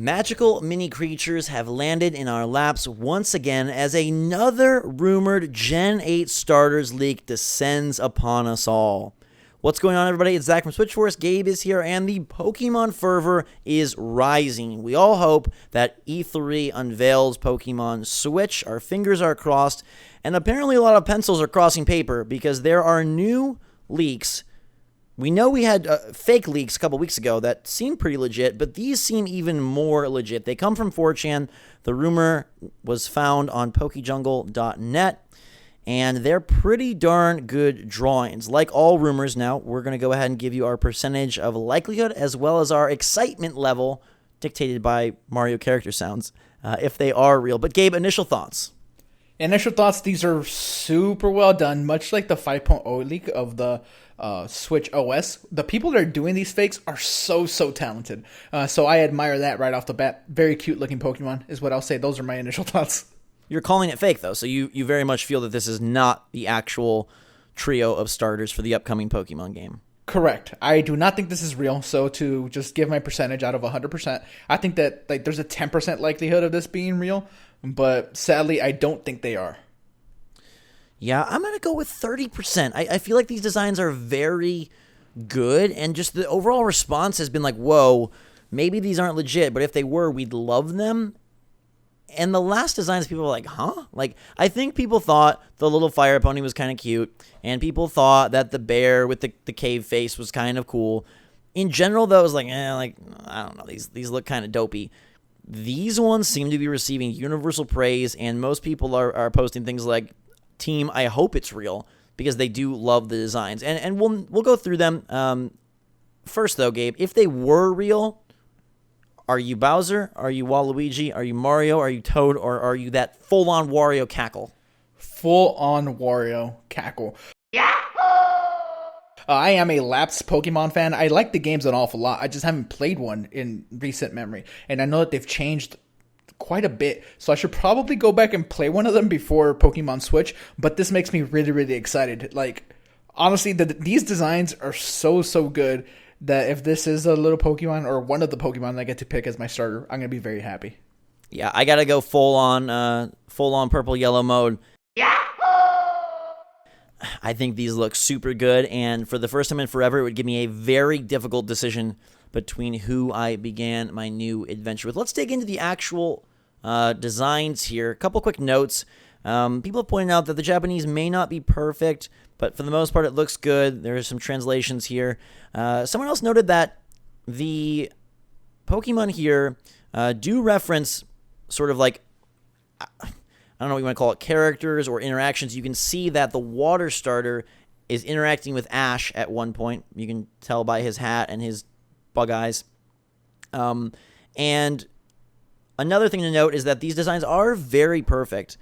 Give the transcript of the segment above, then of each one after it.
Magical mini creatures have landed in our laps once again as another rumored Gen 8 starters leak descends upon us all. What's going on, everybody? It's Zach from Switchforce. Gabe is here, and the Pokemon fervor is rising. We all hope that E3 unveils Pokemon Switch. Our fingers are crossed, and apparently a lot of pencils are crossing paper because there are new leaks. We know we had fake leaks a couple weeks ago that seemed pretty legit, but these seem even more legit. They come from 4chan. The rumor was found on PokeJungle.net, and they're pretty darn good drawings. Like all rumors now, we're going to go ahead and give you our percentage of likelihood as well as our excitement level dictated by Mario character sounds, if they are real. But Gabe, initial thoughts? Initial thoughts, these are super well done, much like the 5.0 leak of the Switch OS. The people that are doing these fakes are so talented. So I admire that right off the bat. Very cute looking Pokemon is what I'll say. Those are my initial thoughts. You're calling it fake, though, so you very much feel that this is not the actual trio of starters for the upcoming Pokemon game. Correct. I do not think this is real, so to just give my percentage out of 100%, I think that there's a 10% likelihood of this being real, but sadly, I don't think they are. Yeah, I'm going to go with 30%. I feel like these designs are very good, and just the overall response has been like, whoa, maybe these aren't legit, but if they were, we'd love them. And the last designs, people were like, huh? Like, I think people thought the little fire pony was kind of cute, and people thought that the bear with the cave face was kind of cool. In general, though, it was like, I don't know, these look kind of dopey. These ones seem to be receiving universal praise, and most people are posting things like, team, I hope it's real, because they do love the designs. And we'll go through them. First, though, Gabe, if they were real, are you Bowser? Are you Waluigi? Are you Mario? Are you Toad? Or are you that full-on Wario cackle? Full-on Wario cackle. I am a lapsed Pokemon fan. I like the games an awful lot. I just haven't played one in recent memory. And I know that they've changed quite a bit. So I should probably go back and play one of them before Pokemon Switch. But this makes me really excited. Like, honestly, these designs are so good that if this is a little Pokemon or one of the Pokemon that I get to pick as my starter, I'm going to be very happy. Yeah, I got to go full-on purple-yellow mode. I think these look super good, and for the first time in forever, it would give me a very difficult decision between who I began my new adventure with. Let's dig into the actual designs here. A couple quick notes. People have pointed out that the Japanese may not be perfect, but for the most part, it looks good. There are some translations here. Someone else noted that the Pokemon here do reference sort of like, I don't know what you want to call it, characters or interactions. You can see that the water starter is interacting with Ash at one point. You can tell by his hat and his bug eyes. And another thing to note is that these designs are very perfect,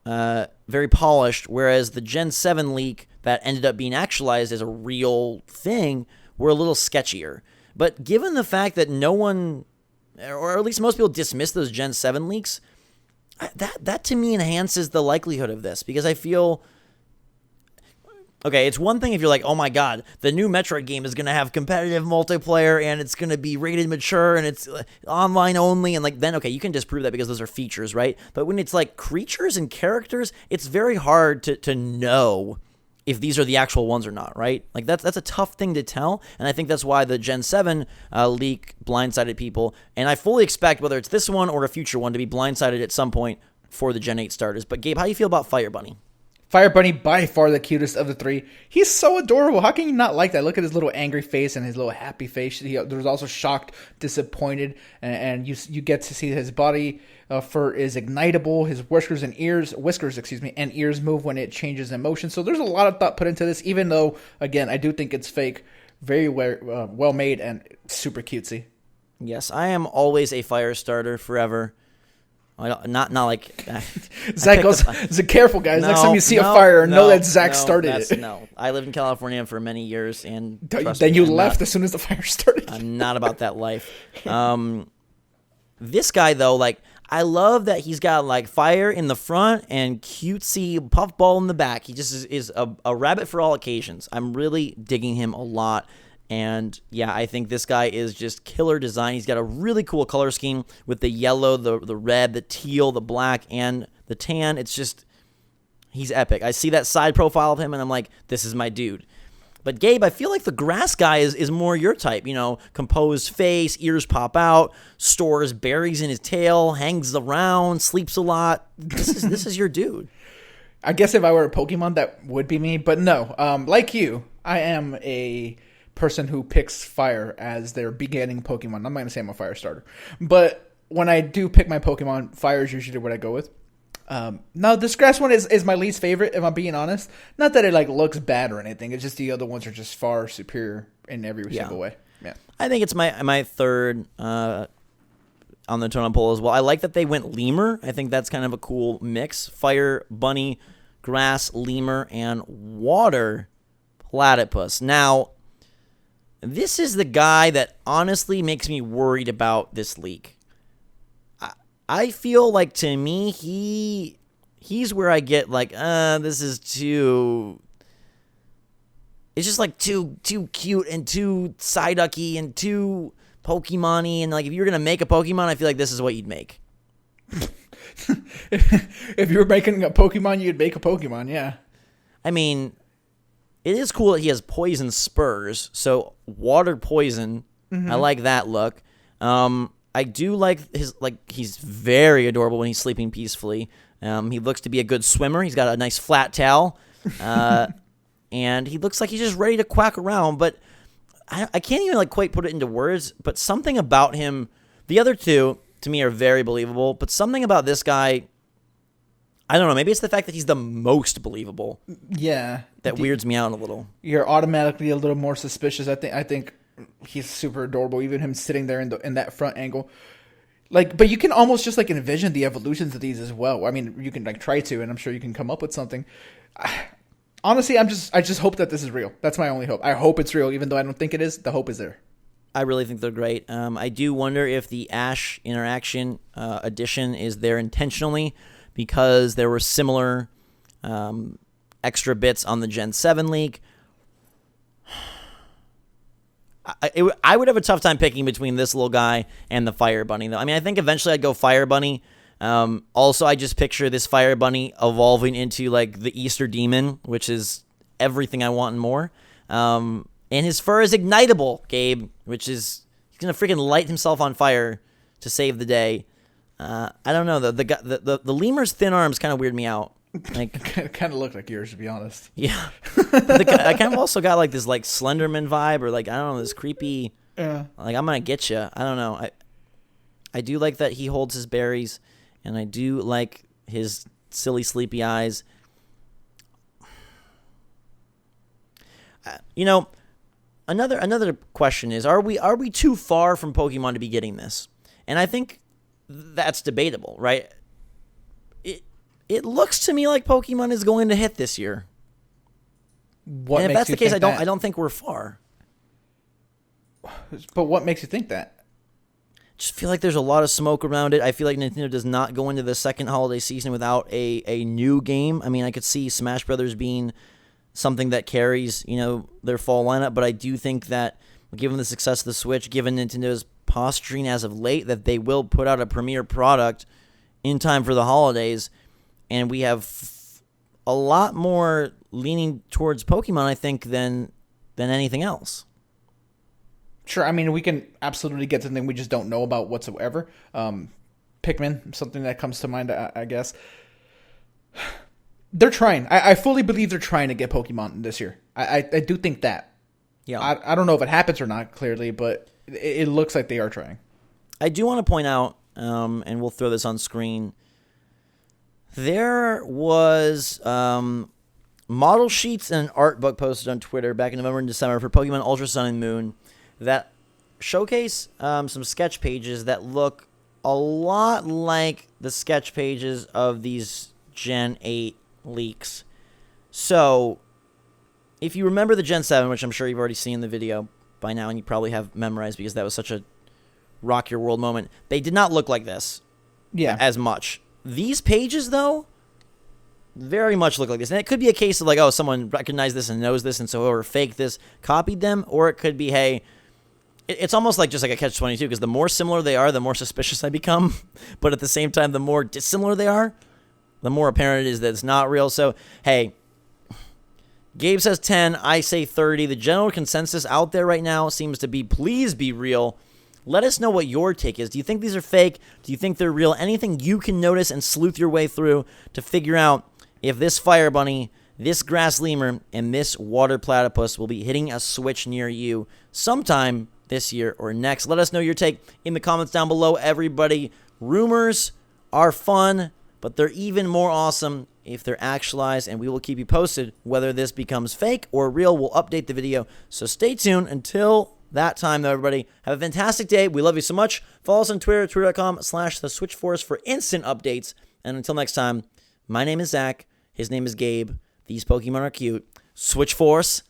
very polished, whereas the Gen 7 leak that ended up being actualized as a real thing were a little sketchier. But given the fact that no one, or at least most people, dismiss those Gen 7 leaks, that to me enhances the likelihood of this, because I feel, okay, it's one thing if you're like, oh my god, the new Metroid game is going to have competitive multiplayer and it's going to be rated mature and it's online only, and like then, okay, you can disprove that because those are features, right? But when it's like creatures and characters, it's very hard to know if these are the actual ones or not, right? Like that's a tough thing to tell, and I think that's why the Gen 7 leak blindsided people, and I fully expect whether it's this one or a future one to be blindsided at some point for the Gen 8 starters. But Gabe, how do you feel about Fire Bunny? Fire Bunny, by far the cutest of the three. He's so adorable. How can you not like that? Look at his little angry face and his little happy face. There's also shocked, disappointed, and you get to see his body fur is ignitable. His whiskers and ears move when it changes in motion. So there's a lot of thought put into this, even though, again, I do think it's fake. Very well made and super cutesy. Yes, I am always a fire starter forever. Not like Zach goes. Careful, guys. Next time you see a fire, know that Zach started it. No, I lived in California for many years, and then you left as soon as the fire started. I'm not about that life. This guy though, like, I love that he's got like fire in the front and cutesy puffball in the back. He just is a rabbit for all occasions. I'm really digging him a lot. And yeah, I think this guy is just killer design. He's got a really cool color scheme with the yellow, the red, the teal, the black, and the tan. It's just, he's epic. I see that side profile of him, and I'm like, this is my dude. But Gabe, I feel like the grass guy is more your type. You know, composed face, ears pop out, stores berries in his tail, hangs around, sleeps a lot. This is your dude. I guess if I were a Pokemon, that would be me. But no, like you, I am a person who picks fire as their beginning Pokemon. I'm not going to say I'm a fire starter. But when I do pick my Pokemon, fire is usually what I go with. Now, this grass one is my least favorite, if I'm being honest. Not that it like looks bad or anything. It's just the other ones are just far superior in every single way. Yeah, I think it's my third on the totem pole as well. I like that they went lemur. I think that's kind of a cool mix. Fire, bunny, grass, lemur, and water platypus. Now, this is the guy that honestly makes me worried about this leak. I feel like, to me, he's where I get like, this is too. It's just like too cute and too Psyducky and too Pokemon-y. And like, if you're gonna make a Pokemon, I feel like this is what you'd make. If you were making a Pokemon, you'd make a Pokemon. Yeah. I mean, it is cool that he has poison spurs, so water poison. Mm-hmm. I like that look. I do like he's very adorable when he's sleeping peacefully. He looks to be a good swimmer. He's got a nice flat tail, and he looks like he's just ready to quack around. But I can't even like quite put it into words. But something about him, the other two to me are very believable. But something about this guy, I don't know. Maybe it's the fact that he's the most believable. Yeah, that weirds me out a little. You're automatically a little more suspicious. I think he's super adorable. Even him sitting there in that front angle, like. But you can almost just like envision the evolutions of these as well. I mean, you can like try to, and I'm sure you can come up with something. Honestly, I just hope that this is real. That's my only hope. I hope it's real, even though I don't think it is. The hope is there. I really think they're great. I do wonder if the Ash interaction addition is there intentionally, because there were similar extra bits on the Gen 7 leak. I would have a tough time picking between this little guy and the Fire Bunny, though. I mean, I think eventually I'd go Fire Bunny. Also, I just picture this Fire Bunny evolving into, like, the Easter Demon, which is everything I want and more. And his fur is ignitable, Gabe, which is, he's going to freaking light himself on fire to save the day. I don't know. The lemur's thin arms kind of weird me out. Like, it kind of look like yours, to be honest. Yeah. I kind of also got like this like Slenderman vibe, or like, I don't know, this creepy, like, I'm gonna get you. I don't know. I do like that he holds his berries, and I do like his silly sleepy eyes. You know, another question is, are we too far from Pokemon to be getting this? And I think that's debatable, right? It looks to me like Pokemon is going to hit this year. What and if makes that's you the case, think I don't think we're far. But what makes you think that? Just feel like there's a lot of smoke around it. I feel like Nintendo does not go into the second holiday season without a new game. I mean, I could see Smash Brothers being something that carries, you know, their fall lineup, but I do think that given the success of the Switch, given Nintendo's posturing as of late, that they will put out a premier product in time for the holidays. And we have a lot more leaning towards Pokemon, I think, than anything else. Sure, I mean, we can absolutely get something we just don't know about whatsoever. Pikmin, something that comes to mind, I guess. They're trying. I fully believe they're trying to get Pokemon this year. I do think that. Yeah. I don't know if it happens or not, clearly, but it looks like they are trying. I do want to point out, and we'll throw this on screen, there was model sheets and an art book posted on Twitter back in November and December for Pokemon Ultra Sun and Moon that showcase some sketch pages that look a lot like the sketch pages of these Gen 8 leaks. So, if you remember the Gen 7, which I'm sure you've already seen the video by now and you probably have memorized because that was such a rock your world moment, they did not look like this as much. These pages, though, very much look like this. And it could be a case of like, oh, someone recognized this and knows this, and so whoever faked this copied them. Or it could be, hey, it's almost like just like a catch-22, because the more similar they are, the more suspicious I become. But at the same time, the more dissimilar they are, the more apparent it is that it's not real. So, hey, Gabe says 10, I say 30. The general consensus out there right now seems to be, please be real. Let us know what your take is. Do you think these are fake? Do you think they're real? Anything you can notice and sleuth your way through to figure out if this fire bunny, this grass lemur, and this water platypus will be hitting a switch near you sometime this year or next. Let us know your take in the comments down below, everybody. Rumors are fun, but they're even more awesome if they're actualized, and we will keep you posted whether this becomes fake or real. We'll update the video, so stay tuned. Until that time, though, everybody, have a fantastic day. We love you so much. Follow us on Twitter, twitter.com/theswitchforce for instant updates. And until next time, my name is Zach. His name is Gabe. These Pokemon are cute. Switch Force